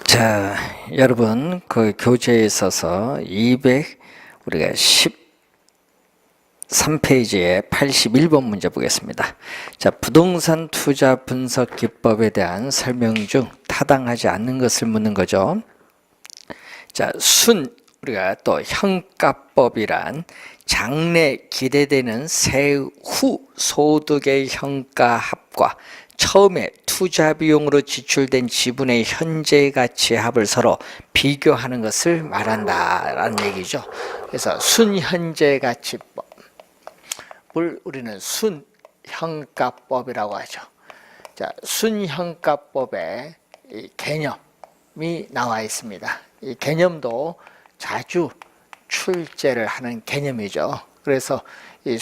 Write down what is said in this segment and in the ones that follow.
자, 여러분, 그 교재에 있어서 우리가 13페이지에 81번 문제 보겠습니다. 자, 부동산 투자 분석 기법에 대한 설명 중 타당하지 않는 것을 묻는 거죠. 자, 우리가 또 현가법이란 장래 기대되는 세후 소득의 현가 합과 처음에 투자 비용으로 지출된 지분의 현재 가치 합을 서로 비교하는 것을 말한다라는 얘기죠. 그래서 순현재 가치법을 우리는 순현가법이라고 하죠. 자, 순현가법에 이 개념이 나와 있습니다. 이 개념도 자주 출제를 하는 개념이죠. 그래서 이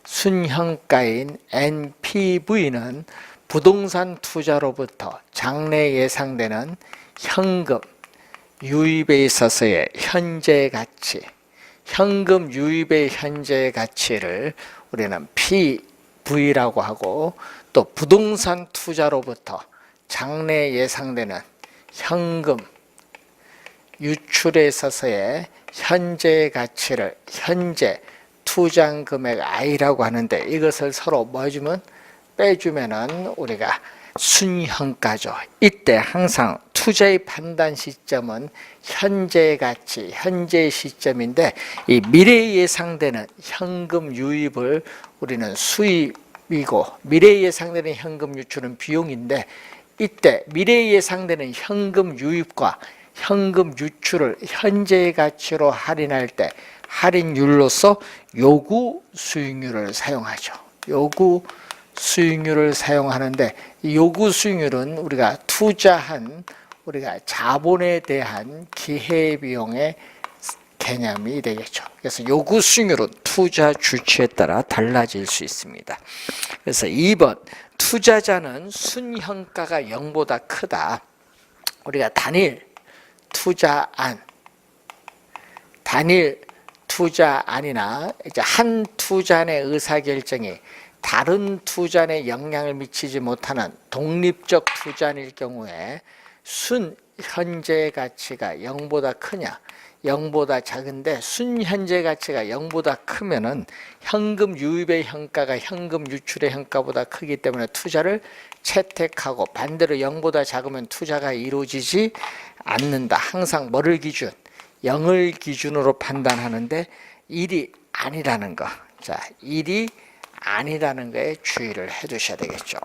순현가인 NPV는 부동산 투자로부터 장래 예상되는 현금 유입에 있어서의 현재 가치, 현금 유입의 현재 가치를 우리는 PV라고 하고, 또 부동산 투자로부터 장래 예상되는 현금 유출에 있어서의 현재 가치를 현재 투자 금액 I라고 하는데, 이것을 서로 빼주면은 우리가 순현가죠. 이때 항상 투자의 판단 시점은 현재 가치, 현재 시점인데, 이 미래에 예상되는 현금 유입을 우리는 수입이고, 미래에 예상되는 현금 유출은 비용인데, 이때 미래에 예상되는 현금 유입과 현금 유출을 현재 가치로 할인할 때 할인율로서 요구 수익률을 사용하죠. 요구 수익률을 사용하는데, 이 요구 수익률은 우리가 투자한 우리가 자본에 대한 기회비용의 개념이 되겠죠. 그래서 요구 수익률은 투자 주체에 따라 달라질 수 있습니다. 그래서 2번, 투자자는 순현가가 0보다 크다. 우리가 단일 투자안이나 이제 한 투자의 의사결정이 다른 투자에 영향을 미치지 못하는 독립적 투자일 경우에 순현재 가치가 0보다 크냐, 0보다 작은데, 순현재 가치가 0보다 크면은 현금 유입의 현가가 현금 유출의 현가보다 크기 때문에 투자를 채택하고, 반대로 0보다 작으면 투자가 이루어지지 않는다. 항상 뭐를 기준? 0을 기준으로 판단하는데 1이 아니라는 거. 자, 1이 아니라는 거에 주의를 해 두셔야 되겠죠.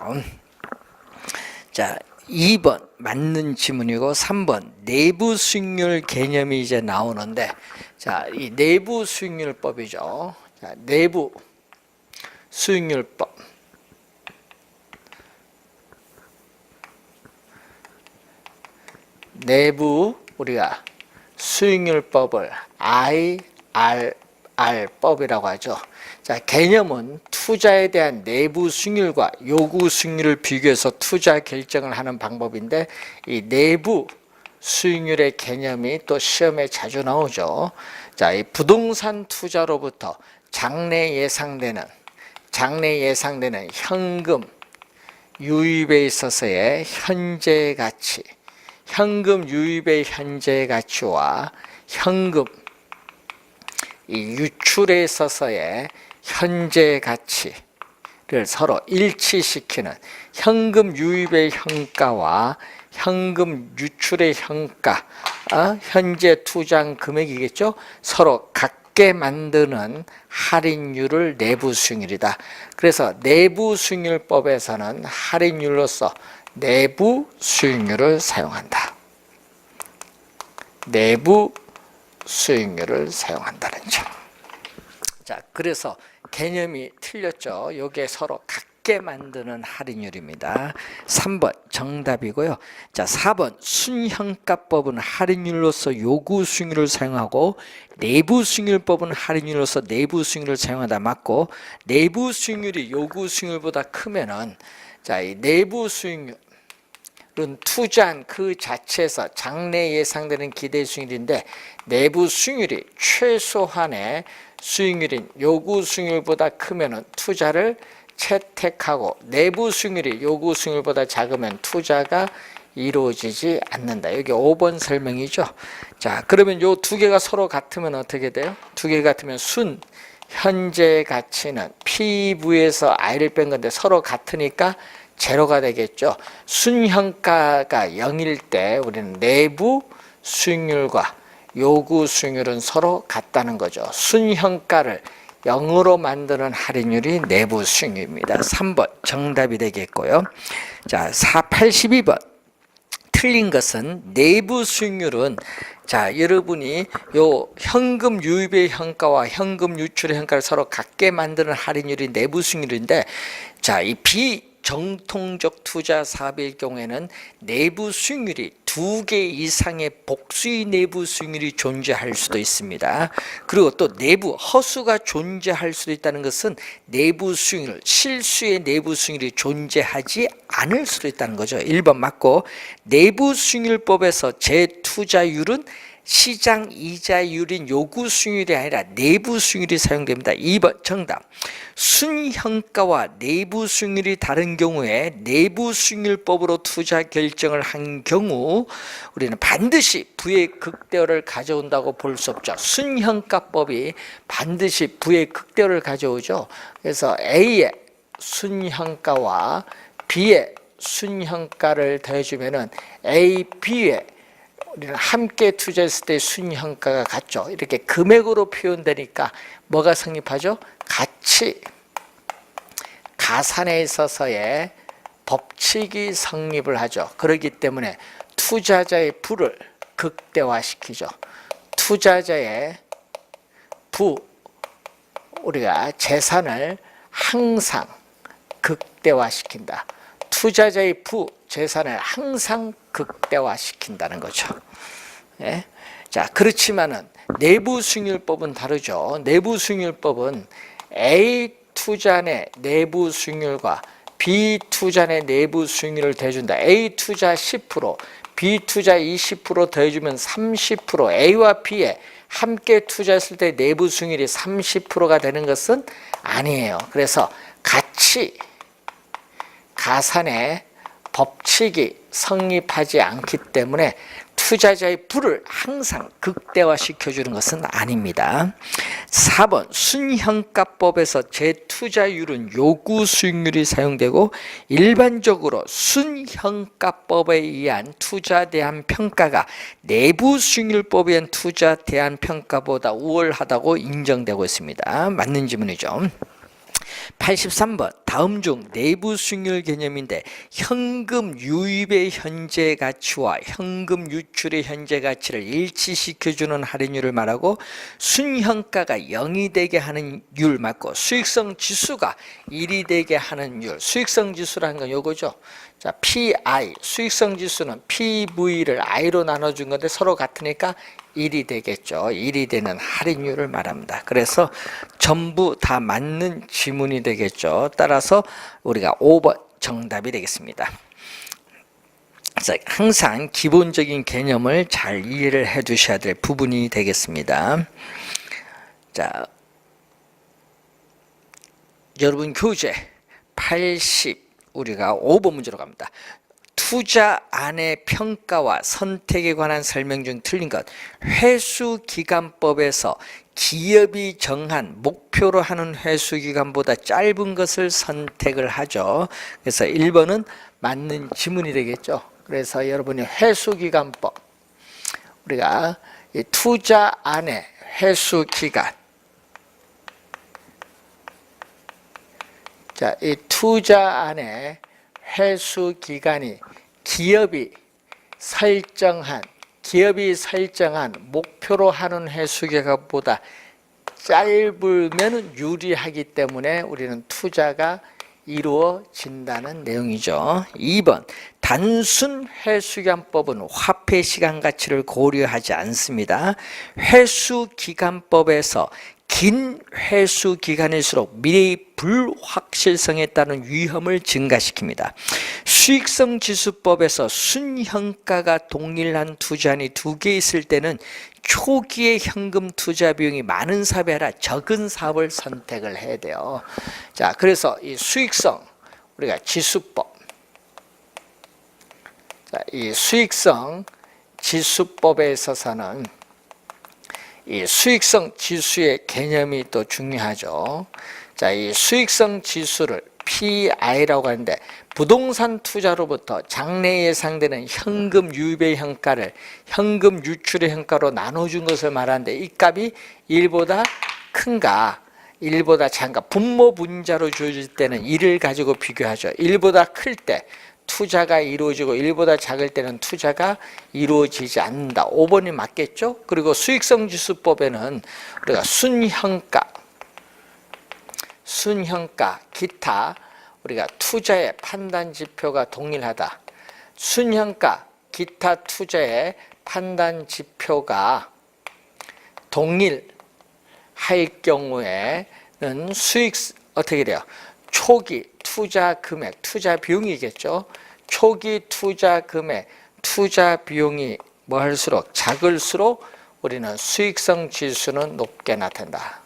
자, 2번 맞는 지문이고, 3번 내부 수익률 개념이 이제 나오는데, 자, 이 내부 수익률법이죠. 자, 내부 수익률법. 내부 우리가 수익률법을 IRR법이라고 하죠. 자, 개념은 투자에 대한 내부 수익률과 요구 수익률을 비교해서 투자 결정을 하는 방법인데, 이 내부 수익률의 개념이 또 시험에 자주 나오죠. 자, 이 부동산 투자로부터 장래 예상되는 현금 유입에 있어서의 현재 가치, 현금 유입의 현재 가치와 현금 이 유출에 있어서의 현재 가치를 서로 일치시키는, 현금 유입의 현가와 현금 유출의 현가, 현재 투자 금액이겠죠. 서로 같게 만드는 할인율을 내부 수익률이다. 그래서 내부 수익률법에서는 할인율로서 내부 수익률을 사용한다. 내부 수익률을 사용한다는 점. 자, 그래서 개념이 틀렸죠. 이게 서로 같게 만드는 할인율입니다. 3번 정답이고요. 자, 4번 순현가법은 할인율로서 요구 수익률을 사용하고, 내부 수익률법은 할인율로서 내부 수익률을 사용하다. 맞고, 내부 수익률이 요구 수익률보다 크면은, 자, 이 내부 수익률 투자한 그 자체에서 장래 예상되는 기대 수익률인데, 내부 수익률이 최소한의 수익률인 요구 수익률보다 크면은 투자를 채택하고 내부 수익률이 요구 수익률보다 작으면 투자가 이루어지지 않는다. 여기 5번 설명이죠. 자, 그러면 요 두 개가 서로 같으면 어떻게 돼요? 두 개 같으면 순 현재 가치는 PV에서 I를 뺀 건데 서로 같으니까 제로가 되겠죠. 순현가가 0일 때 우리는 내부 수익률과 요구 수익률은 서로 같다는 거죠. 순현가를 0으로 만드는 할인율이 내부 수익률입니다. 3번 정답이 되겠고요. 자, 82번 틀린 것은 내부 수익률은, 자, 여러분이 요 현금 유입의 현가와 현금 유출의 현가를 서로 같게 만드는 할인율이 내부 수익률인데, 자, 이 비정통적 투자 사업일 경우에는 내부 수익률이 2개 이상의 복수의 내부 수익률이 존재할 수도 있습니다. 그리고 또 내부 허수가 존재할 수도 있다는 것은 내부 수익률, 실수의 내부 수익률이 존재하지 않을 수도 있다는 거죠. 1번 맞고, 내부 수익률법에서 재투자율은 시장 이자율인 요구 수익률이 아니라 내부 수익률이 사용됩니다. 2번 정답. 순현가와 내부 수익률이 다른 경우에 내부 수익률법으로 투자 결정을 한 경우 우리는 반드시 부의 극대화를 가져온다고 볼 수 없죠. 순현가법이 반드시 부의 극대화를 가져오죠. 그래서 A의 순현가와 B의 순현가를 더해주면은 A, B의 우리는 함께 투자했을 때 순현가가 같죠. 이렇게 금액으로 표현되니까 뭐가 성립하죠? 같이 가산에 있어서의 법칙이 성립을 하죠. 그렇기 때문에 투자자의 부를 극대화시키죠. 투자자의 부, 우리가 재산을 항상 극대화시킨다. 투자자의 부, 재산을 항상 극대화시킨다는 거죠. 예? 자, 그렇지만은 내부 수익률법은 다르죠. 내부 수익률법은 A 투자 내 내부 수익률과 B 투자 내 내부 수익률을 더해준다. A 투자 10%, B 투자 20% 더해주면 30%, A와 B에 함께 투자했을 때 내부 수익률이 30%가 되는 것은 아니에요. 그래서 같이 가산의 법칙이 성립하지 않기 때문에 투자자의 부를 항상 극대화시켜주는 것은 아닙니다. 4번 순현가법에서 재투자율은 요구 수익률이 사용되고 일반적으로 순현가법에 의한 투자 대한 평가가 내부 수익률법에 의한 투자 대한 평가보다 우월하다고 인정되고 있습니다. 맞는 질문이죠. 83번 다음 중 내부 수익률 개념인데 현금 유입의 현재 가치와 현금 유출의 현재 가치를 일치시켜주는 할인율을 말하고 순현가가 0이 되게 하는 율 맞고 수익성 지수가 1이 되게 하는 율, 수익성 지수라는 건 요거죠. 자, PI, 수익성 지수는 PV를 I로 나눠준 건데 서로 같으니까 1이 되겠죠. 1이 되는 할인율을 말합니다. 그래서 전부 다 맞는 지문이 되겠죠. 따라서 우리가 5번 정답이 되겠습니다. 그래서 항상 기본적인 개념을 잘 이해를 해 두셔야 될 부분이 되겠습니다. 자, 여러분 교재 80 우리가 5번 문제로 갑니다. 투자안의 평가와 선택에 관한 설명 중 틀린 것. 회수기간법에서 기업이 정한 목표로 하는 회수기간보다 짧은 것을 선택을 하죠. 그래서 1번은 맞는 지문이 되겠죠. 그래서 여러분이 회수기간법, 우리가 이 투자안의 회수기간, 자, 이 투자안의 회수 기간이 기업이 설정한 목표로 하는 회수 기간보다 짧으면 유리하기 때문에 우리는 투자가 이루어진다는 내용이죠. 2번 단순 회수기간법은 화폐 시간 가치를 고려하지 않습니다. 회수기간법에서 긴 회수 기간일수록 미래의 불확실성에 따른 위험을 증가시킵니다. 수익성 지수법에서 순현가가 동일한 투자안이 두 개 있을 때는 초기의 현금 투자 비용이 많은 사업이 아니라 적은 사업을 선택을 해야 돼요. 자, 그래서 이 수익성 우리가 지수법, 자, 이 수익성 지수법에 있어서는 이 수익성 지수의 개념이 또 중요하죠. 자, 이 수익성 지수를 PI라고 하는데 부동산 투자로부터 장래 예상되는 현금 유입의 현가를 현금 유출의 현가로 나눠준 것을 말하는데 이 값이 1보다 큰가 1보다 작은가 분모 분자로 주어질 때는 1을 가지고 비교하죠. 1보다 클 때 투자가 이루어지고 1보다 작을 때는 투자가 이루어지지 않는다. 5번이 맞겠죠? 그리고 수익성 지수법에는 우리가 순현가, 기타 우리가 투자의 판단 지표가 동일하다. 순현가, 기타 투자의 판단 지표가 동일할 경우에는 수익 어떻게 돼요? 초기 투자 금액, 투자 비용이겠죠. 초기 투자 금액, 투자 비용이 뭐 할수록 작을수록 우리는 수익성 지수는 높게 나타난다.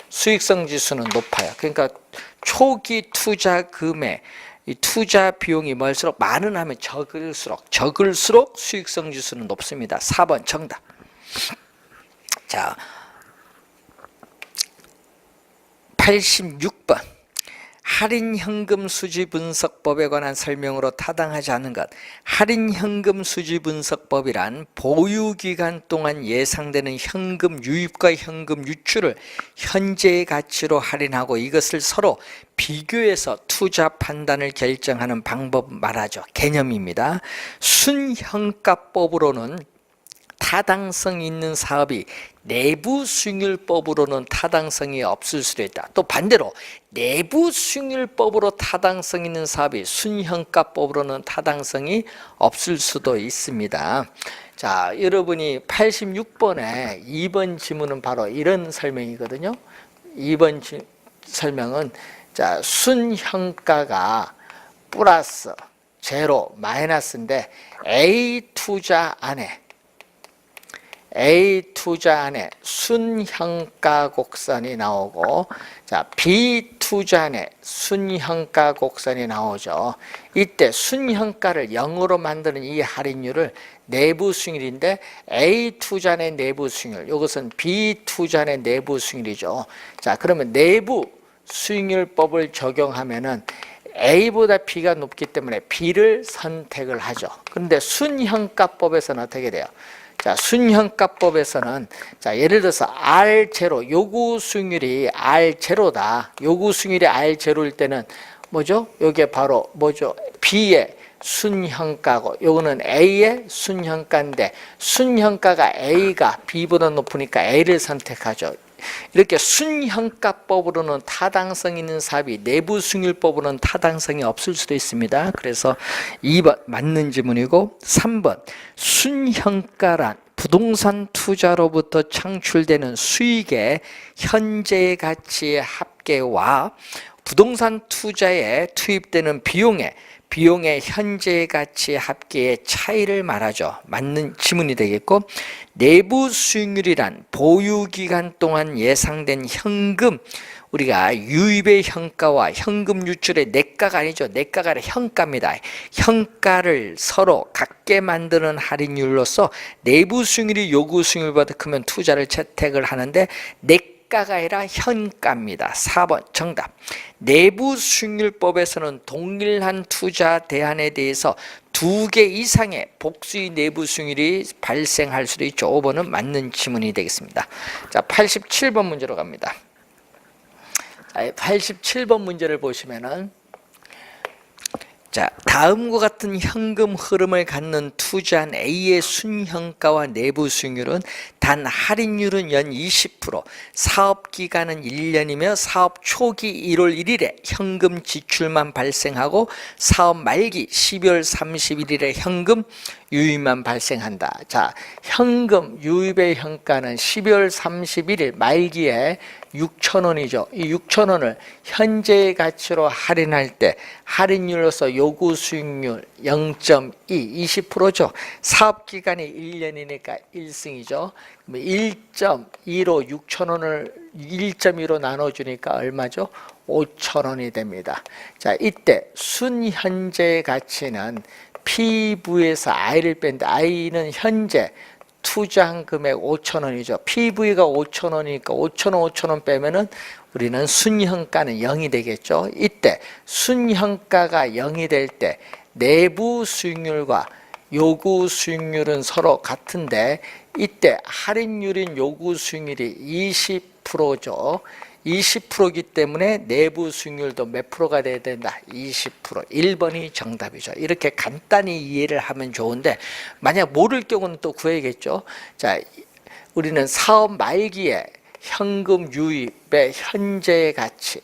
수익성 지수는 높아요. 그러니까 초기 투자 금액, 이 투자 비용이 뭘수록 많은 하면 적을수록 수익성 지수는 높습니다. 4번 정답. 자, 86번. 할인현금 수지분석법에 관한 설명으로 타당하지 않은 것. 할인현금 수지분석법이란 보유기간 동안 예상되는 현금 유입과 현금 유출을 현재의 가치로 할인하고 이것을 서로 비교해서 투자 판단을 결정하는 방법 말하죠. 개념입니다. 순현가법으로는 타당성 있는 사업이 내부 수익률법으로는 타당성이 없을 수도 있다. 또 반대로 내부 수익률법으로 타당성 있는 사업이 순현가법으로는 타당성이 없을 수도 있습니다. 자, 여러분이 86번에 2번 지문은 바로 이런 설명이거든요. 2번 설명은 자, 순현가가 플러스 제로 마이너스인데 A 투자 안에 순현가 곡선이 나오고 자 B 투자 안에 순현가 곡선이 나오죠. 이때 순현가를 0으로 만드는 이 할인율을 내부 수익률인데 A 투자 안의 내부 수익률, 이것은 B 투자 안의 내부 수익률이죠. 자, 그러면 내부 수익률법을 적용하면은 A보다 B가 높기 때문에 B를 선택을 하죠. 그런데 순현가법에서는 어떻게 돼요? 자, 순현가법에서는 자, 예를 들어서 R0 요구 수익률이 R0다. 요구 수익률이 R0일 때는 뭐죠? 요게 바로 뭐죠? B의 순현가고 요거는 A의 순현가인데 순현가가 A가 B보다 높으니까 A를 선택하죠. 이렇게 순현가법으로는 타당성 있는 사업이 내부 수익률법으로는 타당성이 없을 수도 있습니다. 그래서 2번 맞는 지문이고 3번 순현가란 부동산 투자로부터 창출되는 수익의 현재 가치의 합계와 부동산 투자에 투입되는 비용의 현재 가치 합계의 차이를 말하죠. 맞는 지문이 되겠고 내부 수익률이란 보유기간 동안 예상된 현금 우리가 유입의 현가와 현금 유출의 내가가 아니죠. 내가가 아니라 현가입니다. 현가를 서로 같게 만드는 할인율로서 내부 수익률이 요구 수익률보다 크면 투자를 채택을 하는데 내가가 아니라 현가입니다. 4번 정답. 내부 수익률법에서는 동일한 투자 대안에 대해서 2개 이상의 복수의 내부 수익률이 발생할 수도 있죠. 5번은 맞는 지문이 되겠습니다. 자, 87번 문제로 갑니다. 87번 문제를 보시면은 자, 다음과 같은 현금 흐름을 갖는 투자한 A의 순현가와 내부 수익률은 단 할인율은 연 20%, 사업 기간은 1년이며 사업 초기 1월 1일에 현금 지출만 발생하고 사업 말기 12월 31일에 현금 유입만 발생한다. 자, 현금 유입의 현가는 12월 31일 말기에 6,000원이죠. 이 6,000원을 현재의 가치로 할인할 때 할인율로서 요구 수익률 0.2, 20%죠. 사업 기간이 1년이니까 1승이죠. 1.2로 6,000원을 1.2로 나눠주니까 얼마죠? 5,000원이 됩니다. 자, 이때 순현재 가치는 PV에서 I를 뺀데 I는 현재 투자한 금액 5,000원이죠. PV가 5,000원이니까 5,000원, 5,000원 빼면은 우리는 순현가는 0이 되겠죠. 이때 순현가가 0이 될 때 내부 수익률과 요구 수익률은 서로 같은데 이때 할인율인 요구 수익률이 20%죠. 20%이기 때문에 내부 수익률도 몇 프로가 돼야 된다? 20%. 1번이 정답이죠. 이렇게 간단히 이해를 하면 좋은데 만약 모를 경우는 또 구해야겠죠. 자, 우리는 사업 말기에 현금 유입의 현재 가치,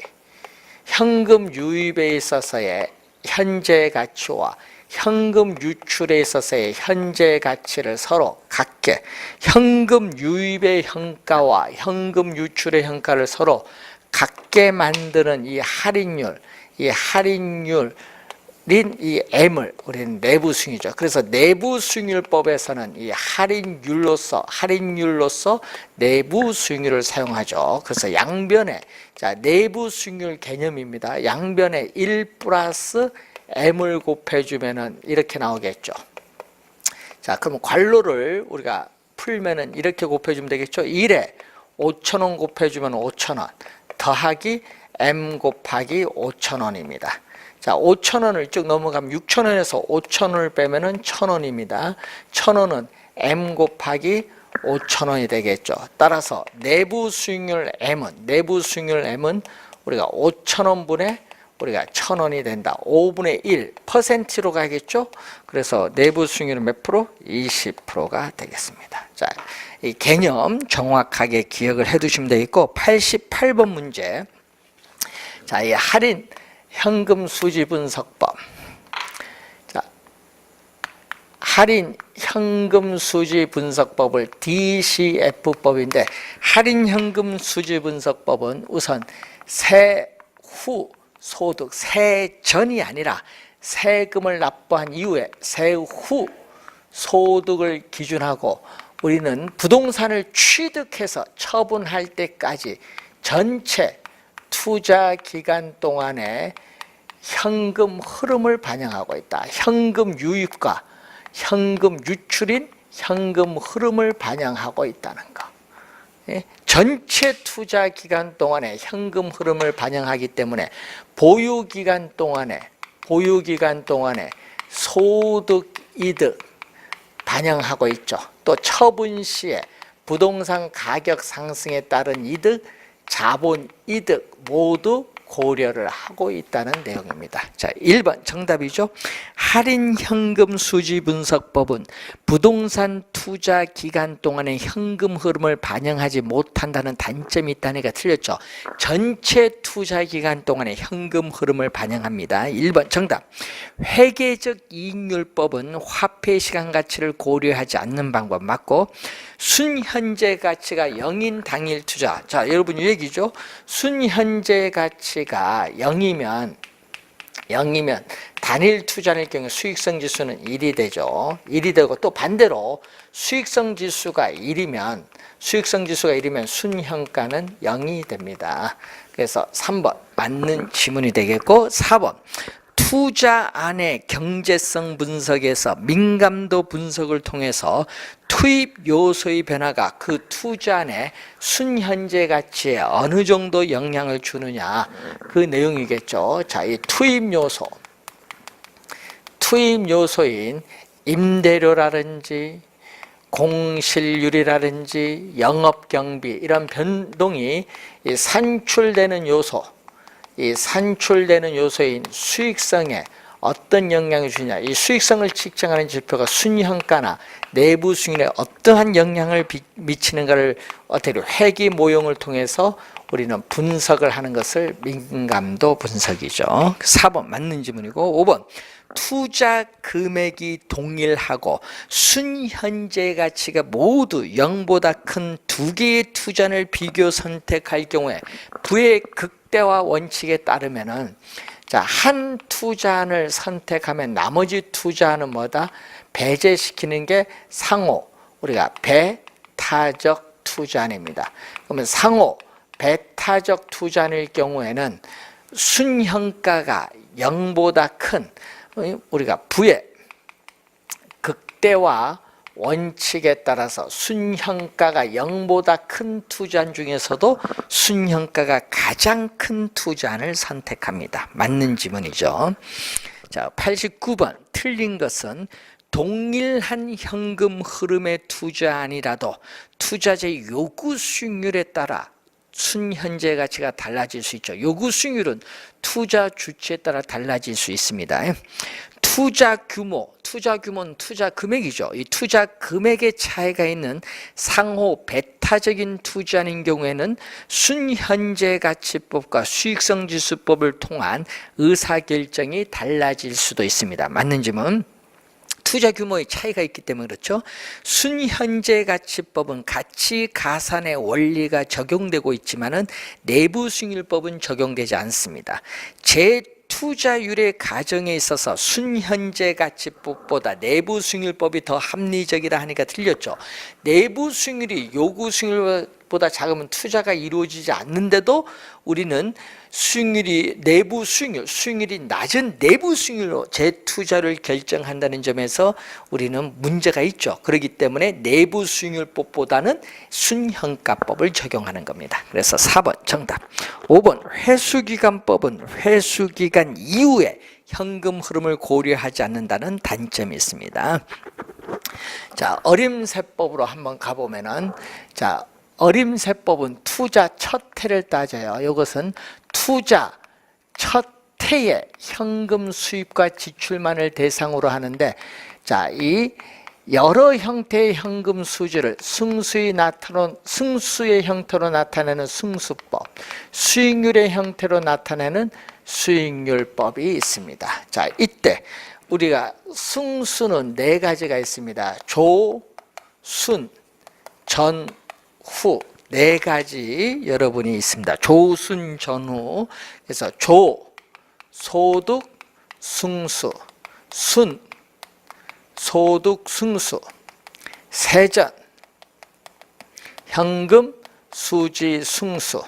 현금 유입에 있어서의 현재 가치와 현금 유출에 있어서의 현재 가치를 서로 같게 현금 유입의 현가와 현금 유출의 현가를 서로 같게 만드는 이 할인율, 이 할인율인 이 M을 우리는 내부 수익률이죠. 그래서 내부 수익률법에서는 이 할인율로서 내부 수익률을 사용하죠. 그래서 양변에 자 내부 수익률 개념입니다. 양변에 1 플러스 M을 곱해주면은 이렇게 나오겠죠. 자, 그럼 괄호를 우리가 풀면은 이렇게 곱해주면 되겠죠. 1에 5,000원 곱해주면 5,000원 더하기 M 곱하기 5,000원입니다. 자, 5,000원을 쭉 넘어가면 6,000원에서 5,000원을 빼면은 1,000원입니다. 1,000원은 M 곱하기 5,000원이 되겠죠. 따라서 내부 수익률 M은 우리가 5,000원분의 우리가 1,000원이 된다. 5분의 1 퍼센트로 가겠죠. 그래서 내부 수익률은 몇 프로? 20%가 되겠습니다. 자, 이 개념 정확하게 기억을 해 두시면 되겠고 88번 문제. 자, 이 할인 현금 수지 분석법. 자, 할인 현금 수지 분석법을 DCF법인데 할인 현금 수지 분석법은 우선 세후 소득, 세전이 아니라 세금을 납부한 이후에 세후 소득을 기준하고 우리는 부동산을 취득해서 처분할 때까지 전체 투자 기간 동안에 현금 흐름을 반영하고 있다. 현금 유입과 현금 유출인 현금 흐름을 반영하고 있다는 거. 전체 투자 기간 동안에 현금 흐름을 반영하기 때문에 보유 기간 동안에 소득 이득 반영하고 있죠. 또 처분 시에 부동산 가격 상승에 따른 이득, 자본 이득 모두 고려를 하고 있다는 내용입니다. 자, 1번 정답이죠. 할인 현금 수지 분석법은 부동산 투자 기간 동안의 현금 흐름을 반영하지 못한다는 단점이 있다니까 틀렸죠. 전체 투자 기간 동안의 현금 흐름을 반영합니다. 1번 정답. 회계적 이익률법은 화폐 시간 가치를 고려하지 않는 방법 맞고 순현재 가치가 0인 당일 투자. 자, 여러분 이 얘기죠. 순현재 가치가 0이면 단일 투자일 경우 수익성 지수는 1이 되죠. 1이 되고 또 반대로 수익성 지수가 1이면 순현가는 0이 됩니다. 그래서 3번 맞는 지문이 되겠고 4번 투자안의 경제성 분석에서 민감도 분석을 통해서 투입 요소의 변화가 그 투자안의 순현재 가치에 어느 정도 영향을 주느냐 그 내용이겠죠. 자, 이 투입 요소인 임대료라든지 공실률이라든지 영업경비 이런 변동이 산출되는 요소인 수익성에 어떤 영향을 주냐, 이 수익성을 측정하는 지표가 순현가나 내부 수익률에 어떠한 영향을 미치는가를 어떻게 회귀 모형을 통해서 우리는 분석을 하는 것을 민감도 분석이죠. 4번 맞는 지문이고, 5번 투자 금액이 동일하고 순현재 가치가 모두 0보다 큰 두 개의 투자를 비교 선택할 경우에 부의 극대화 원칙에 따르면은, 자, 한 투자안을 선택하면 나머지 투자안은 뭐다? 배제시키는 게 상호, 우리가 배타적 투자안입니다. 그러면 상호 배타적 투자안일 경우에는 순현가가 0보다 큰, 우리가 부의 극대화 원칙에 따라서 순현가가 0보다 큰 투자안 중에서도 순현가가 가장 큰 투자안을 선택합니다. 맞는 지문이죠. 자, 89번 틀린 것은 동일한 현금 흐름의 투자안이라도 투자자의 요구 수익률에 따라 순현재 가치가 달라질 수 있죠. 요구 수익률은 투자 주체에 따라 달라질 수 있습니다. 투자 규모는 투자 금액이죠. 이 투자 금액의 차이가 있는 상호 배타적인 투자인 경우에는 순현재 가치법과 수익성 지수법을 통한 의사결정이 달라질 수도 있습니다. 맞는 질문. 투자 규모의 차이가 있기 때문에 그렇죠. 순현재 가치법은 가치 가산의 원리가 적용되고 있지만은 내부 수익률법은 적용되지 않습니다. 재투자율의 가정에 있어서 순현재 가치법보다 내부 수익률법이 더 합리적이라 하니까 틀렸죠. 내부 수익률이 요구 수익률보다 작으면 투자가 이루어지지 않는데도 우리는 수익률이 내부 수익률이 낮은 내부 수익률로 재투자를 결정한다는 점에서 우리는 문제가 있죠. 그렇기 때문에 내부 수익률법보다는 순현가법을 적용하는 겁니다. 그래서 4번 정답. 5번 회수기간법은 회수기간 이후에 현금 흐름을 고려하지 않는다는 단점이 있습니다. 자, 어림세법으로 한번 가보면은, 자, 어림세법은 투자 첫 해를 따져요. 이것은 투자 첫 해의 현금 수입과 지출만을 대상으로 하는데, 자, 이 여러 형태의 현금 수지를 승수의 형태로 나타내는 승수법, 수익률의 형태로 나타내는 수익률법이 있습니다. 자, 이때 우리가 승수는 4가지가 있습니다. 조, 순, 전, 후 4가지 여러분이 있습니다. 조순 전후. 그래서 조, 소득, 승수, 순, 소득, 승수, 세전, 현금, 수지, 승수,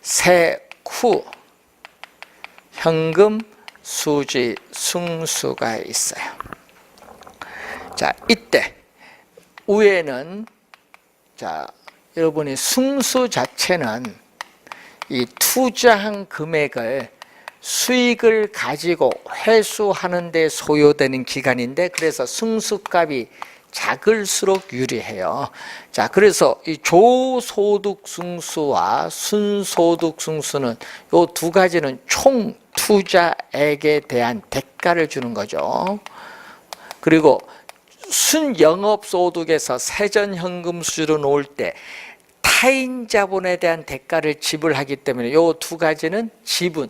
세후, 현금, 수지, 승수가 있어요. 자, 이때 위에는, 자, 여러분이 승수 자체는 이 투자한 금액을 수익을 가지고 회수하는 데 소요되는 기간인데, 그래서 승수값이 작을수록 유리해요. 자, 그래서 이 조소득 승수와 순소득 승수는 이 2가지는 총 투자액에 대한 대가를 주는 거죠. 그리고 순영업소득에서 세전현금 수지로 놓을 때 타인 자본에 대한 대가를 지불하기 때문에 이 2가지는 지분,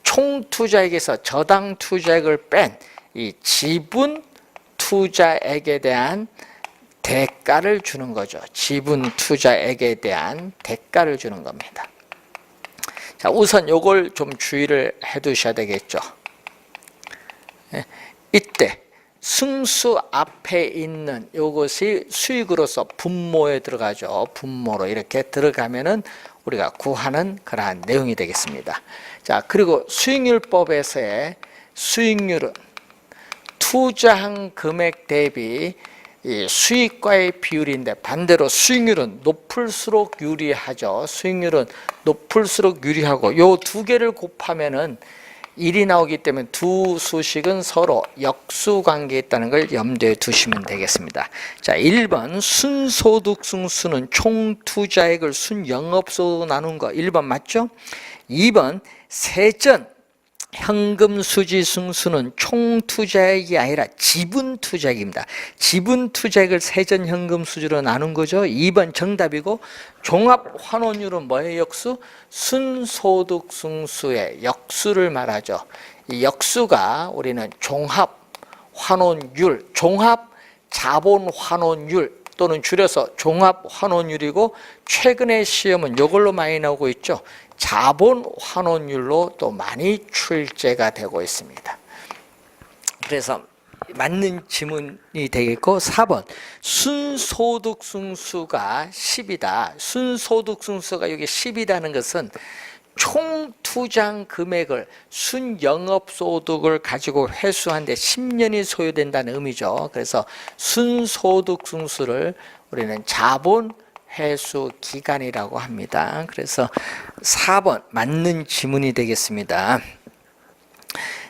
총 투자액에서 저당 투자액을 뺀 이 지분 투자액에 대한 대가를 주는 거죠. 지분 투자액에 대한 대가를 주는 겁니다. 자, 우선 이걸 좀 주의를 해 두셔야 되겠죠. 이때 승수 앞에 있는 이것이 수익으로서 분모에 들어가죠. 분모로 이렇게 들어가면은 우리가 구하는 그러한 내용이 되겠습니다. 자, 그리고 수익률법에서의 수익률은 투자한 금액 대비 이 수익과의 비율인데, 반대로 수익률은 높을수록 유리하죠. 수익률은 높을수록 유리하고, 이 2개를 곱하면은 1이 나오기 때문에 두 수식은 서로 역수관계에 있다는 걸 염두에 두시면 되겠습니다. 자, 1번 순소득 승수는 총 투자액을 순영업소득으로 나눈 거 1번 맞죠? 2번 세전 현금 수지 승수는 총 투자액이 아니라 지분 투자액입니다. 지분 투자액을 세전 현금 수지로 나눈 거죠. 2번 정답이고, 종합 환원율은 뭐의 역수? 순소득 승수의 역수를 말하죠. 이 역수가 우리는 종합 환원율, 종합 자본 환원율 또는 줄여서 종합 환원율이고, 최근의 시험은 이걸로 많이 나오고 있죠. 자본 환원율로 또 많이 출제가 되고 있습니다. 그래서 맞는 지문이 되겠고, 4번 순소득 승수가 10이다. 순소득 승수가 여기 10이라는 것은 총 투자 금액을 순영업소득을 가지고 회수하는데 10년이 소요된다는 의미죠. 그래서 순소득 승수를 우리는 자본 회수 기간이라고 합니다. 그래서 4번 맞는 지문이 되겠습니다.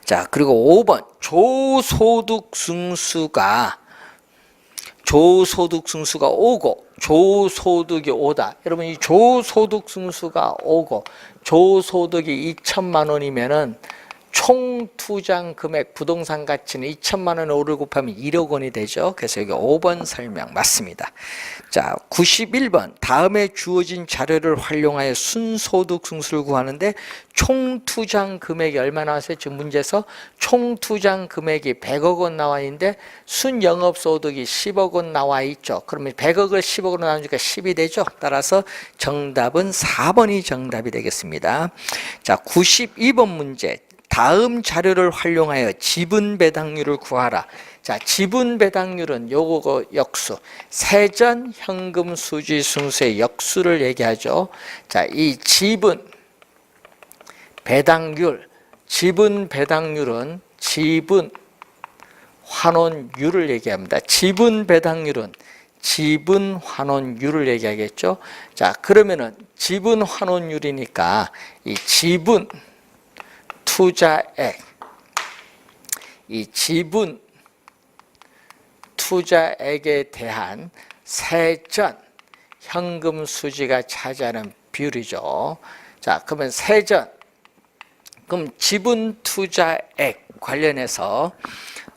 자, 그리고 5번 조소득 승수가 5고 조소득이 5다. 여러분, 이 조소득 승수가 5고 조소득이 2천만 원이면은 총 투자 금액 부동산 가치는 2천만 원에 5를 곱하면 1억 원이 되죠. 그래서 여기 5번 설명 맞습니다. 자, 91번 다음에 주어진 자료를 활용하여 순소득 승수를 구하는데 총 투자 금액이 얼마 나왔어요? 지금 문제에서 총 투자 금액이 100억 원 나와 있는데 순영업소득이 10억 원 나와 있죠. 그러면 100억을 10억으로 나누니까 10이 되죠. 따라서 정답은 4번이 정답이 되겠습니다. 자, 92번 문제. 다음 자료를 활용하여 지분 배당률을 구하라. 자, 지분 배당률은 요거 역수, 세전 현금 수지 승수의 역수를 얘기하죠. 자, 이 지분 배당률은 지분 환원율을 얘기합니다. 지분 배당률은 지분 환원율을 얘기하겠죠. 자, 그러면은 지분 환원율이니까 이 지분 투자액, 이 지분 투자액에 대한 세전 현금 수지가 차지하는 비율이죠. 자, 그러면 그럼 지분 투자액 관련해서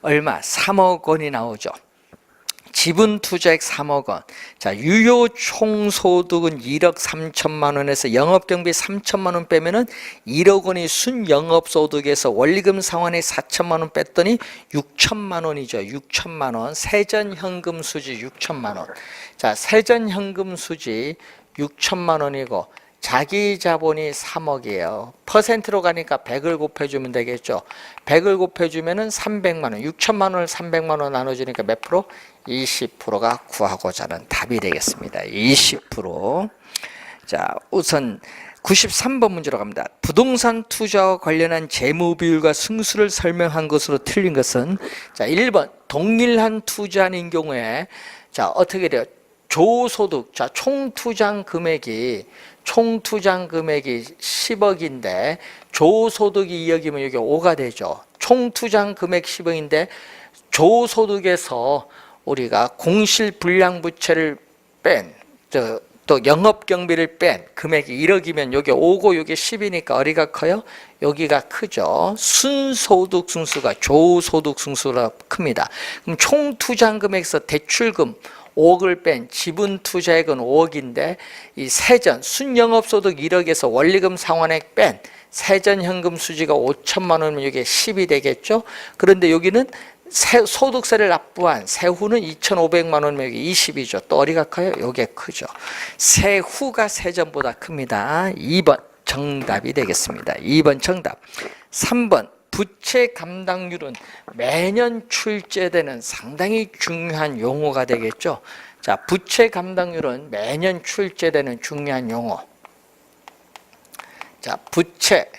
얼마? 3억 원이 나오죠. 지분 투자액 3억 원. 자, 유효 총소득은 1억 3천만 원에서 영업경비 3천만 원 빼면은 1억 원이 순영업소득에서 원리금 상환에 4천만 원 뺐더니 6천만 원이죠. 6천만 원. 세전현금 수지 6천만 원. 자, 세전현금 수지 6천만 원이고 자기 자본이 3억이에요. 퍼센트로 가니까 100을 곱해주면 되겠죠. 100을 곱해주면은 300만 원, 6천만 원을 300만 원 나눠주니까 몇 프로? 20%가 구하고자 하는 답이 되겠습니다. 20%. 자, 우선 93번 문제로 갑니다. 부동산 투자와 관련한 재무 비율과 승수를 설명한 것으로 틀린 것은, 자, 1번 동일한 투자인 경우에, 자, 어떻게 돼요? 조소득, 자, 총 투자 금액이 10억인데 조소득이 2억이면 여기 5가 되죠. 총 투자 금액 10억인데 조소득에서 우리가 공실불량부채를 뺀, 또 영업경비를 뺀 금액이 1억이면 여기 5고 여기 10이니까 어디가 커요? 여기가 크죠. 순소득 승수가 조소득 승수가 큽니다. 그럼 총 투자 금액에서 대출금 5억을 뺀 지분 투자액은 5억인데 이 세전 순영업소득 1억에서 원리금 상환액 뺀 세전 현금 수지가 5천만 원이면 이게 10이 되겠죠. 그런데 여기는 소득세를 납부한 세후는 2,500만 원이면 여기 20이죠. 또 어디가 커요? 요게 크죠. 세후가 세전보다 큽니다. 2번 정답이 되겠습니다. 2번 정답. 3번 부채 감당률은 매년 출제되는 상당히 중요한 용어가 되겠죠. 자, 부채 감당률은 매년 출제되는 중요한 용어. 자, 부채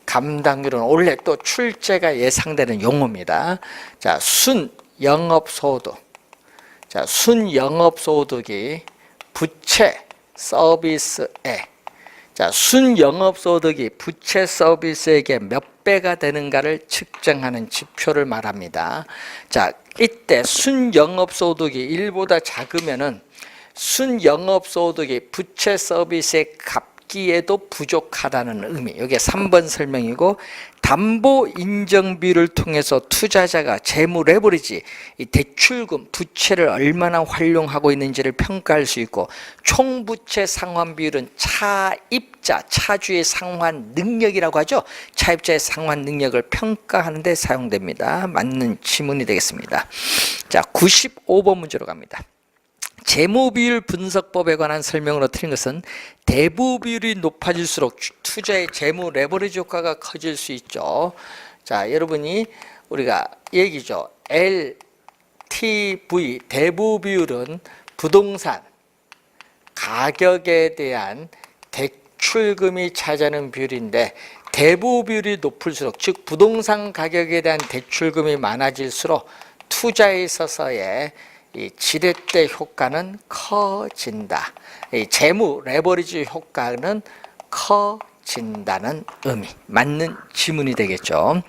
감당률은 원래 또 출제가 예상되는 용어입니다. 자, 순영업소득. 자, 순영업소득이 부채 서비스액. 자, 순영업소득이 부채 서비스액의 몇 배가 되는가를 측정하는 지표를 말합니다. 자, 이때 순영업소득이 1보다 작으면은 순영업소득이 부채 서비스액 갚기에도 부족하다는 의미. 이게 3번 설명이고, 담보 인정 비율을 통해서 투자자가 재무 레버리지, 이 대출금, 부채를 얼마나 활용하고 있는지를 평가할 수 있고, 총부채 상환 비율은 차입자, 차주의 상환 능력이라고 하죠. 차입자의 상환 능력을 평가하는 데 사용됩니다. 맞는 지문이 되겠습니다. 자, 95번 문제로 갑니다. 재무비율 분석법에 관한 설명으로 틀린 것은 대부비율이 높아질수록 투자의 재무 레버리지 효과가 커질 수 있죠. 자, 여러분이 우리가 얘기죠. LTV 대부비율은 부동산 가격에 대한 대출금이 차지하는 비율인데, 대부비율이 높을수록, 즉 부동산 가격에 대한 대출금이 많아질수록 투자에 있어서의 이 지렛대 효과는 커진다. 이 재무 레버리지 효과는 커진다는 의미. 맞는 지문이 되겠죠.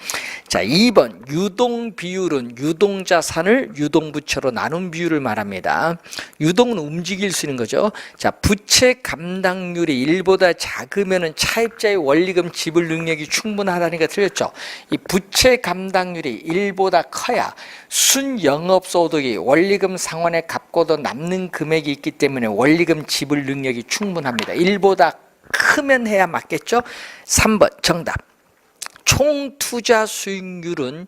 자, 2번 유동 비율은 유동자산을 유동부채로 나눈 비율을 말합니다. 유동은 움직일 수 있는 거죠. 자, 부채 감당률이 1보다 작으면 차입자의 원리금 지불 능력이 충분하다니까 틀렸죠. 이 부채 감당률이 1보다 커야 순영업소득이 원리금 상환에 갚고도 남는 금액이 있기 때문에 원리금 지불 능력이 충분합니다. 1보다 크면 해야 맞겠죠? 3번 정답. 총 투자 수익률은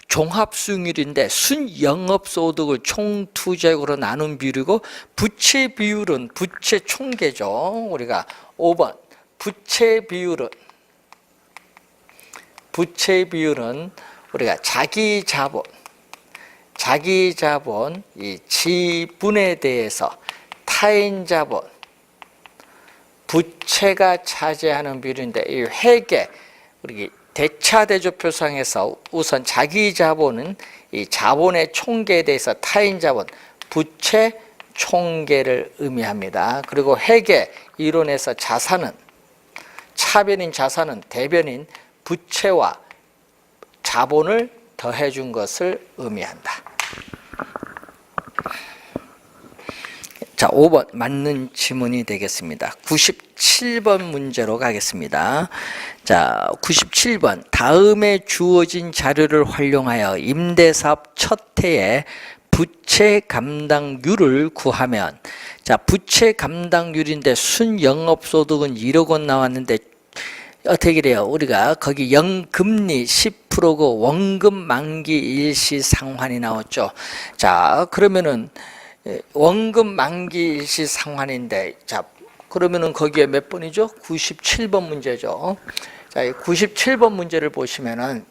종합 수익률인데 순영업소득을 총 투자액으로 나눈 비율이고, 부채 비율은 부채 총계죠. 우리가 5번 부채 비율은 우리가 자기 자본 이 지분에 대해서 타인 자본 부채가 차지하는 비율인데, 이 회계 우리 대차대조표상에서 우선 자기 자본은 이 자본의 총계에 대해서 타인 자본 부채 총계를 의미합니다. 그리고 회계 이론에서 자산은 차변인 자산은 대변인 부채와 자본을 더해준 것을 의미한다. 자, 5번 맞는 지문이 되겠습니다. 97번 문제로 가겠습니다. 자, 97번 다음에 주어진 자료를 활용하여 임대사업 첫 해에 부채 감당률을 구하면, 자, 부채 감당률인데 순영업소득은 1억 원 나왔는데 어떻게 그래요? 우리가 거기 영금리 10%고 원금 만기 일시 상환이 나왔죠. 자, 그러면은 원금 만기 일시 상환인데, 자, 그러면은 거기에 몇 번이죠? 97번 문제죠. 자, 97번 문제를 보시면은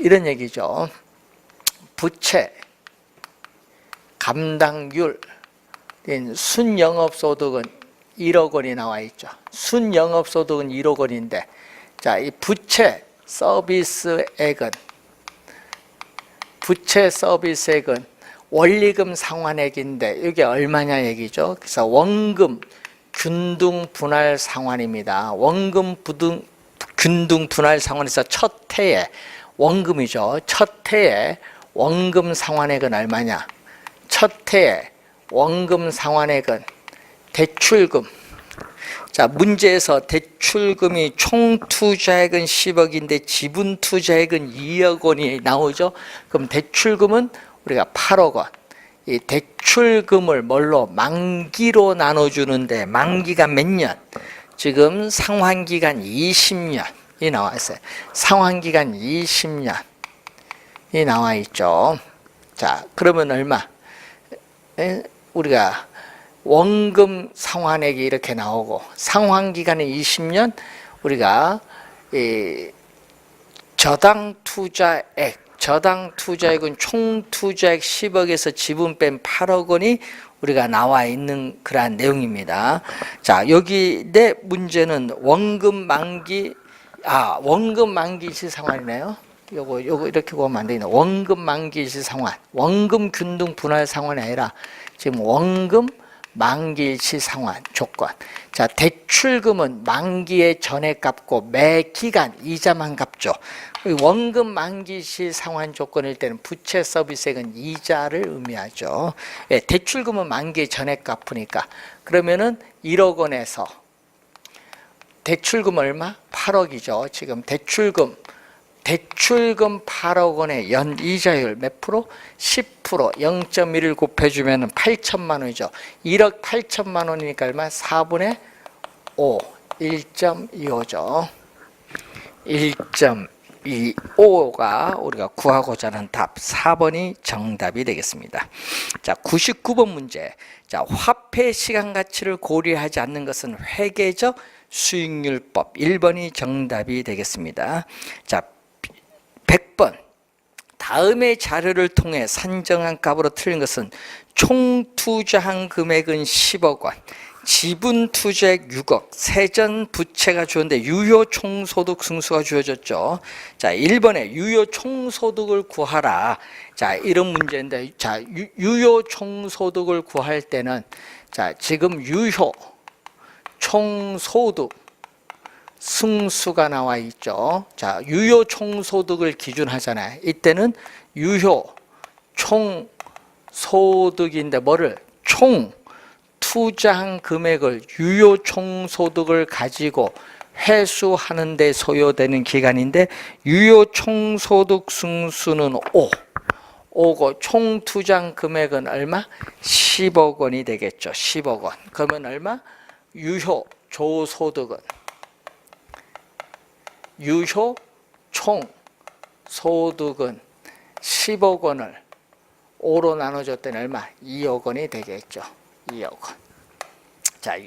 이런 얘기죠. 부채 감당률 순영업소득은 1억 원이 나와 있죠. 순영업소득은 1억 원인데, 자, 이 부채 서비스액은 원리금 상환액인데 이게 얼마냐 얘기죠. 그래서 원금 균등 분할 상환입니다. 원금 균등 분할 상환에서 첫 해에 원금이죠. 첫 해에 원금 상환액은 얼마냐? 첫 해에 원금 상환액은 대출금. 자, 문제에서 대출금이 총 투자액은 10억인데 지분 투자액은 2억 원이 나오죠. 그럼 대출금은 우리가 8억 원. 이 대출금을 뭘로? 만기로 나눠주는데, 만기가 몇 년? 지금 상환기간 20년이 나와 있어요. 상환기간 20년이 나와 있죠. 자, 그러면 얼마? 우리가 원금 상환액이 이렇게 나오고, 상환기간이 20년, 우리가 이 저당 투자액은 총 투자액 10억에서 지분 뺀 8억 원이 우리가 나와 있는 그러한 내용입니다. 자, 여기 내 문제는 원금 만기 시 상환이네요. 요거 이렇게 보면 안 되겠네. 원금 만기 시 상환. 원금 균등 분할 상환이 아니라 지금 원금 만기일시 상환 조건. 자, 대출금은 만기에 전에 갚고 매 기간 이자만 갚죠. 원금 만기시 상환 조건일 때는 부채 서비스액은 이자를 의미하죠. 예, 대출금은 만기에 전에 갚으니까. 그러면은 1억 원에서 대출금 얼마? 8억이죠. 지금 대출금 8억 원의 연 이자율 몇 프로? 10%. 0.1을 곱해주면 8천만 원이죠. 1억 8천만 원이니까 얼마? 4분의 5. 1.25죠. 1.25가 우리가 구하고자 하는 답 4번이 정답이 되겠습니다. 자, 99번 문제. 자, 화폐 시간 가치를 고려하지 않는 것은 회계적 수익률법 1번이 정답이 되겠습니다. 자, 100번. 다음의 자료를 통해 산정한 값으로 틀린 것은 총 투자한 금액은 10억 원, 지분 투자액 6억, 세전 부채가 주었는데 유효 총소득 승수가 주어졌죠. 자, 1번에 유효 총소득을 구하라. 자, 이런 문제인데, 자, 유효 총소득을 구할 때는, 자, 지금 유효 총소득 승수가 나와 있죠. 자, 유효 총소득을 기준하잖아요. 이때는 유효 총소득인데 뭐를? 총 투자한 금액을 유효 총소득을 가지고 회수하는 데 소요되는 기간인데 유효 총소득 승수는 5고 총 투자한 금액은 얼마? 10억 원이 되겠죠. 10억 원. 그러면 얼마? 유효 조소득은 유효 총 소득은 10억 원을 5로 나눠줬더니 얼마? 2억 원이 되겠죠. 2억 원. 자,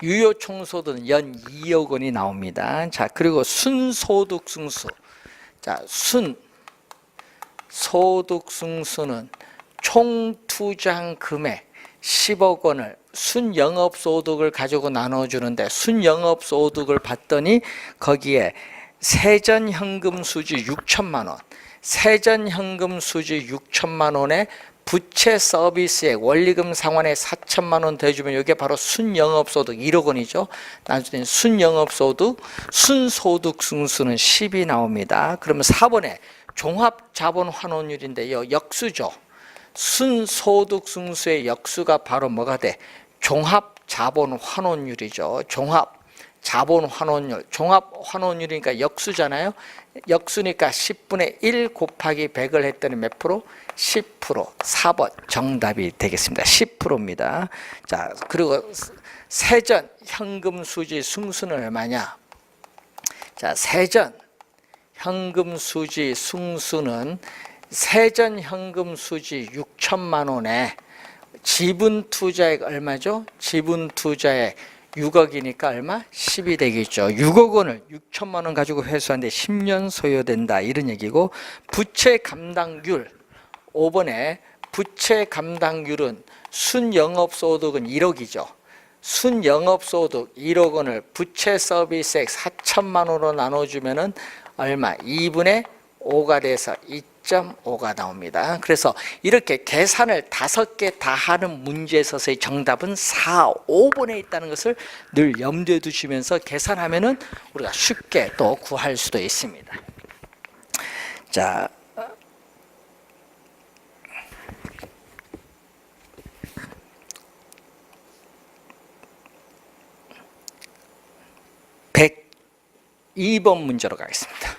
유효 총소득은 연 2억 원이 나옵니다. 자, 그리고 순소득 승수. 자, 순소득 승수는 총 투자한 금액 10억 원을 순영업소득을 가지고 나눠주는데 순영업소득을 봤더니 거기에 세전현금 수지 6천만 원, 세전현금 수지 6천만 원에 부채 서비스액 원리금 상환에 4천만 원 더해주면 이게 바로 순영업소득 1억 원이죠. 나중에 순영업소득, 순소득 승수는 10이 나옵니다. 그러면 4번에 종합자본환원율인데요. 역수죠. 순소득 승수의 역수가 바로 뭐가 돼? 종합자본환원율이죠. 종합자본환원율. 종합환원율이니까 역수잖아요. 역수니까 10분의 1 곱하기 100을 했더니 몇 프로? 10%. 4번 정답이 되겠습니다. 10%입니다. 자, 그리고 세전 현금 수지 승수는 얼마냐? 자, 세전 현금 수지 승수는 세전 현금 수지 6천만 원에 지분 투자액 얼마죠? 지분 투자액 6억이니까 얼마? 10이 되겠죠. 6억 원을 6천만 원 가지고 회수하는데 10년 소요된다. 이런 얘기고 부채 감당률 5번에 부채 감당률은 순영업소득은 1억이죠. 순영업소득 1억 원을 부채 서비스액 4천만 원으로 나눠주면은 얼마? 2분의 5가 돼서 2.5가 나옵니다. 그래서 이렇게 계산을 5개 다 하는 문제에 있어서의 정답은 4, 5번에 있다는 것을 늘 염두에 두시면서 계산하면은 우리가 쉽게 또 구할 수도 있습니다. 자, (102번) 문제로 가겠습니다.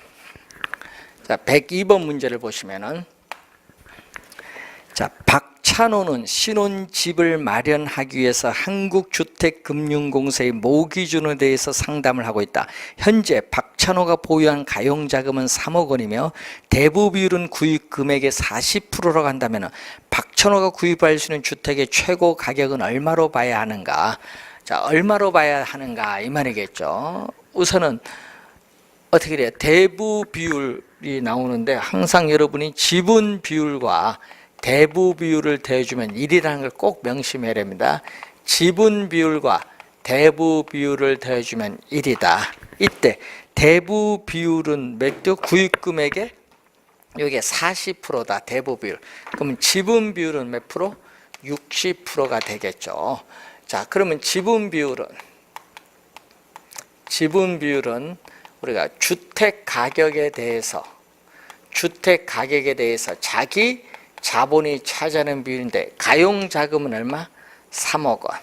자, 102번 문제를 보시면은, 자, 박찬호는 신혼집을 마련하기 위해서 한국주택금융공사의 모기준에 대해서 상담을 하고 있다. 현재 박찬호가 보유한 가용자금은 3억 원이며 대부 비율은 구입 금액의 40%라고 한다면 박찬호가 구입할 수 있는 주택의 최고 가격은 얼마로 봐야 하는가? 자, 얼마로 봐야 하는가 이 말이겠죠. 우선은 어떻게 돼요? 대부 비율이 나오는데 항상 여러분이 지분 비율과 대부 비율을 더해주면 1이라는 걸 꼭 명심해야 됩니다. 지분 비율과 대부 비율을 더해주면 1이다. 이때 대부 비율은 몇 도? 구입 금액의 여기에 40%다. 대부 비율. 그러면 지분 비율은 몇 프로? 60%가 되겠죠. 자, 그러면 지분 비율은 우리가 주택 가격에 대해서 자기 자본이 차지하는 비율인데 가용 자금은 얼마? 3억 원.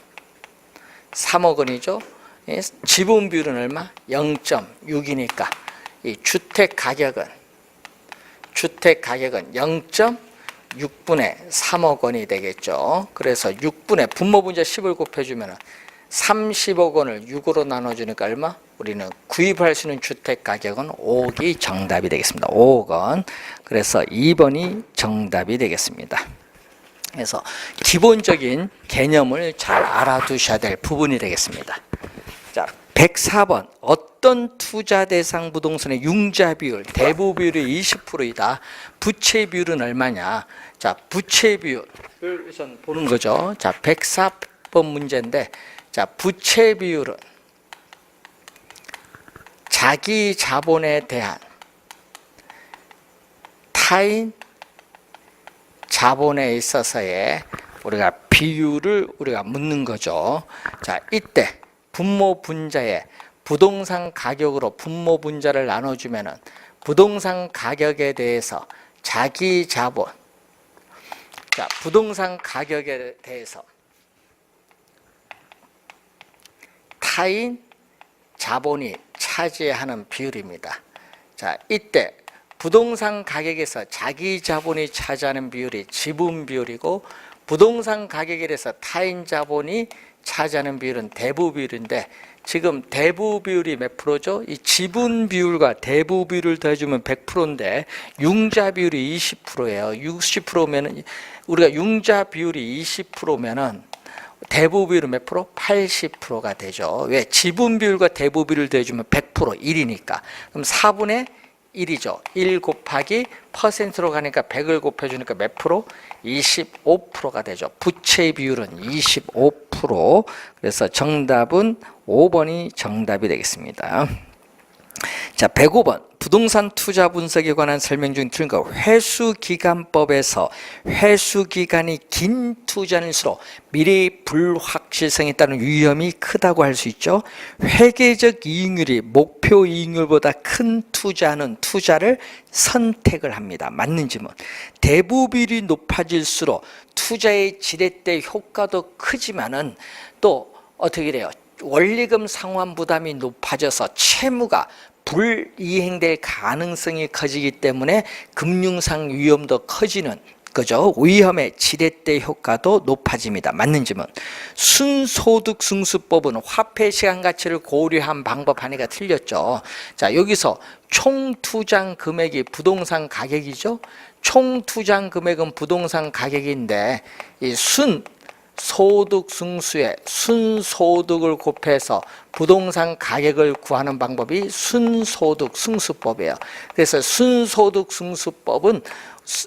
3억 원이죠. 지분 비율은 얼마? 0.6이니까 이 주택 가격은 0.6분의 3억 원이 되겠죠. 그래서 6분의 분모 분자 10을 곱해주면 30억 원을 6으로 나눠주니까 얼마? 우리는 구입할 수 있는 주택 가격은 5억이 정답이 되겠습니다. 5억 원. 그래서 2번이 정답이 되겠습니다. 그래서 기본적인 개념을 잘 알아두셔야 될 부분이 되겠습니다. 자, 104번. 어떤 투자 대상 부동산의 융자 비율, 대부 비율이 20%이다. 부채 비율은 얼마냐? 자, 부채 비율을 우선 보는 거죠. 자, 104번 문제인데, 자, 부채 비율은 자기 자본에 대한 타인 자본에 있어서의 우리가 비율을 우리가 묻는 거죠. 자, 이때 분모 분자에 부동산 가격으로 분모 분자를 나눠주면은 부동산 가격에 대해서 자기 자본, 자, 부동산 가격에 대해서 타인 자본이 차지하는 비율입니다. 자, 이때 부동산 가격에서 자기 자본이 차지하는 비율이 지분 비율이고 부동산 가격에 대해서 타인 자본이 차지하는 비율은 대부 비율인데 지금 대부 비율이 몇 프로죠? 이 지분 비율과 대부 비율을 더해주면 100%인데 융자 비율이 20%예요. 60%면은 우리가 융자 비율이 20%면은 대부 비율은 몇 프로? 80%가 되죠. 왜? 지분 비율과 대부 비율을 더해주면 100% 1이니까. 그럼 4분의 1이죠. 1 곱하기 퍼센트로 가니까 100을 곱해주니까 몇 프로? 25%가 되죠. 부채 비율은 25%. 그래서 정답은 5번이 정답이 되겠습니다. 자, 105번. 부동산 투자 분석에 관한 설명 중 틀린 거. 회수기간법에서 회수기간이 긴 투자일수록 미래 불확실성에 따른 위험이 크다고 할 수 있죠. 회계적 이익률이 목표 이익률보다 큰 투자는 투자를 선택을 합니다. 맞는 질문. 대부 비율이 높아질수록 투자의 지렛대 효과도 크지만은 또 어떻게 돼요? 원리금 상환 부담이 높아져서 채무가 불이행될 가능성이 커지기 때문에 금융상 위험도 커지는 거죠. 위험의 지렛대 효과도 높아집니다. 맞는 질문. 순소득 승수법은 화폐 시간 가치를 고려한 방법 하나가 틀렸죠. 자, 여기서 총 투자 금액이 부동산 가격이죠. 총 투자 금액은 부동산 가격인데 이 소득 승수에 순소득을 곱해서 부동산 가격을 구하는 방법이 순소득 승수법이에요. 그래서 순소득 승수법은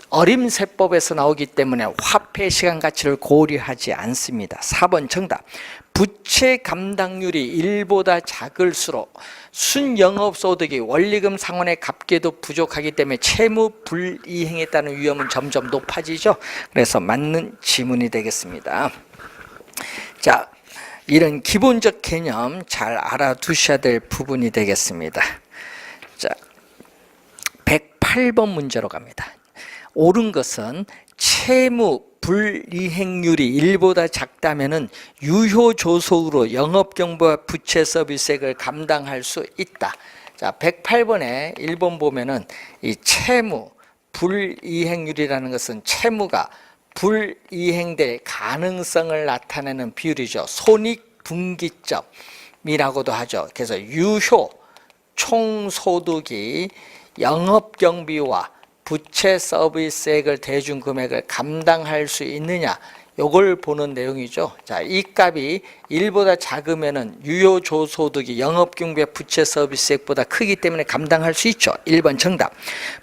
어림세법에서 나오기 때문에 화폐 시간 가치를 고려하지 않습니다. 4번 정답. 부채 감당률이 1보다 작을수록 순영업소득이 원리금 상환에 갚기에도 부족하기 때문에 채무 불이행에 따른 위험은 점점 높아지죠. 그래서 맞는 지문이 되겠습니다. 자, 이런 기본적 개념 잘 알아두셔야 될 부분이 되겠습니다. 자, 108번 문제로 갑니다. 옳은 것은 채무 불이행률이 1보다 작다면은 유효조속으로 영업경보와 부채 서비스액을 감당할 수 있다. 자, 108번에 1번 보면은 이 채무 불이행률이라는 것은 채무가 불이행될 가능성을 나타내는 비율이죠. 손익분기점이라고도 하죠. 그래서 유효 총소득이 영업경비와 부채 서비스액을 대준 금액을 감당할 수 있느냐, 요걸 보는 내용이죠. 자, 이 값이 1보다 작으면은 유효조소득이 영업경비와 부채 서비스액보다 크기 때문에 감당할 수 있죠. 1번 정답.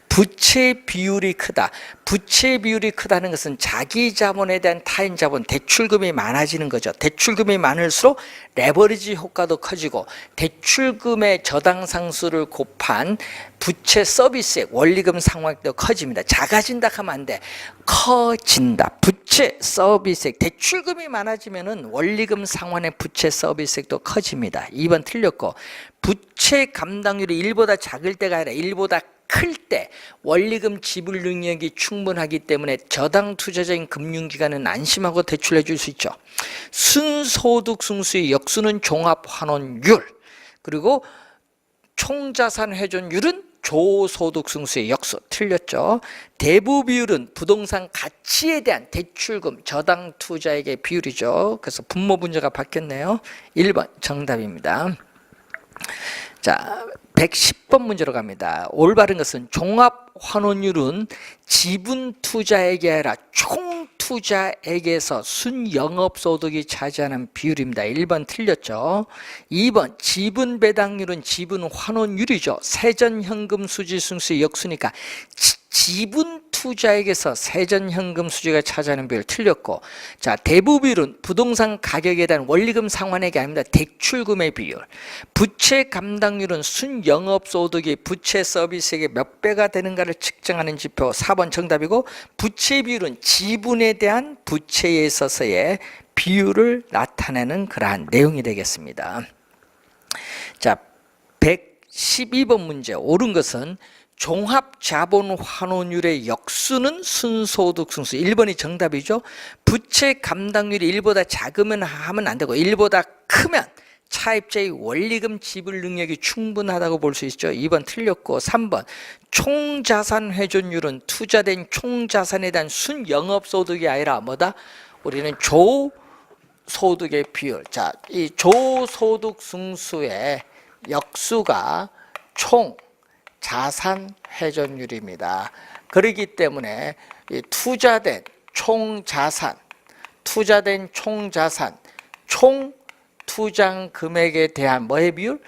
부채 비율이 크다. 부채 비율이 크다는 것은 자기 자본에 대한 타인 자본, 대출금이 많아지는 거죠. 대출금이 많을수록 레버리지 효과도 커지고 대출금의 저당 상수를 곱한 부채 서비스액, 원리금 상환도 커집니다. 작아진다 하면 안 돼. 커진다. 부채 서비스액, 대출금이 많아지면은 원리금 상환의 부채 서비스액도 커집니다. 2번 틀렸고, 부채 감당률이 1보다 작을 때가 아니라 1보다 클 때 원리금 지불 능력이 충분하기 때문에 저당 투자자인 금융기관은 안심하고 대출해 줄 수 있죠. 순소득 승수의 역수는 종합환원율, 그리고 총자산 회전율은 조소득 승수의 역수. 틀렸죠. 대부 비율은 부동산 가치에 대한 대출금 저당 투자액의 비율이죠. 그래서 분모 분자가 바뀌었네요. 1번 정답입니다. 자, 110번 문제로 갑니다. 올바른 것은 종합환원율은 지분 투자액이 아니라 총 투자액에서 순영업소득이 차지하는 비율입니다. 1번 틀렸죠. 2번 지분 배당률은 지분 환원율이죠. 세전현금 수지 승수의 역수니까 지분 투자액에서 세전현금 수지가 차지하는 비율 틀렸고, 자, 대부 비율은 부동산 가격에 대한 원리금 상환액이 아닙니다. 대출금의 비율. 부채 감당률은 순영업소득이 부채 서비스액의 몇 배가 되는가를 측정하는 지표. 4번 정답이고, 부채 비율은 지분에 대한 부채에 있어서의 비율을 나타내는 그러한 내용이 되겠습니다. 자, 112번 문제. 옳은 것은 종합자본환원율의 역수는 순소득 승수. 1번이 정답이죠. 부채 감당률이 1보다 작으면 하면 안 되고 1보다 크면 차입자의 원리금 지불 능력이 충분하다고 볼 수 있죠. 2번 틀렸고, 3번 총자산 회전율은 투자된 총자산에 대한 순영업소득이 아니라 뭐다? 우리는 조소득의 비율. 자, 이 조소득 승수의 역수가 총 자산 회전율입니다. 그렇기 때문에 이 투자된 총자산, 총 투자 금액에 대한 뭐의 비율?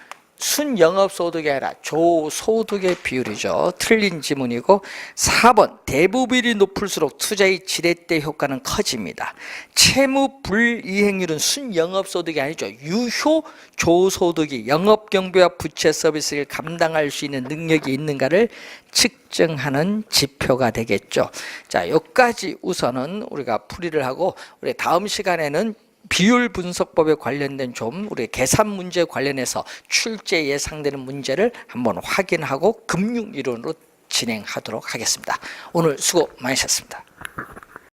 순영업소득이 아니라 조소득의 비율이죠. 틀린 지문이고, 4번 대부 비율이 높을수록 투자의 지렛대 효과는 커집니다. 채무 불이행률은 순영업소득이 아니죠. 유효 조소득이 영업경비와 부채 서비스를 감당할 수 있는 능력이 있는가를 측정하는 지표가 되겠죠. 자, 여기까지 우선은 우리가 풀이를 하고, 우리 다음 시간에는 비율 분석법에 관련된 좀 우리 계산 문제 관련해서 출제 예상되는 문제를 한번 확인하고 금융 이론으로 진행하도록 하겠습니다. 오늘 수고 많으셨습니다.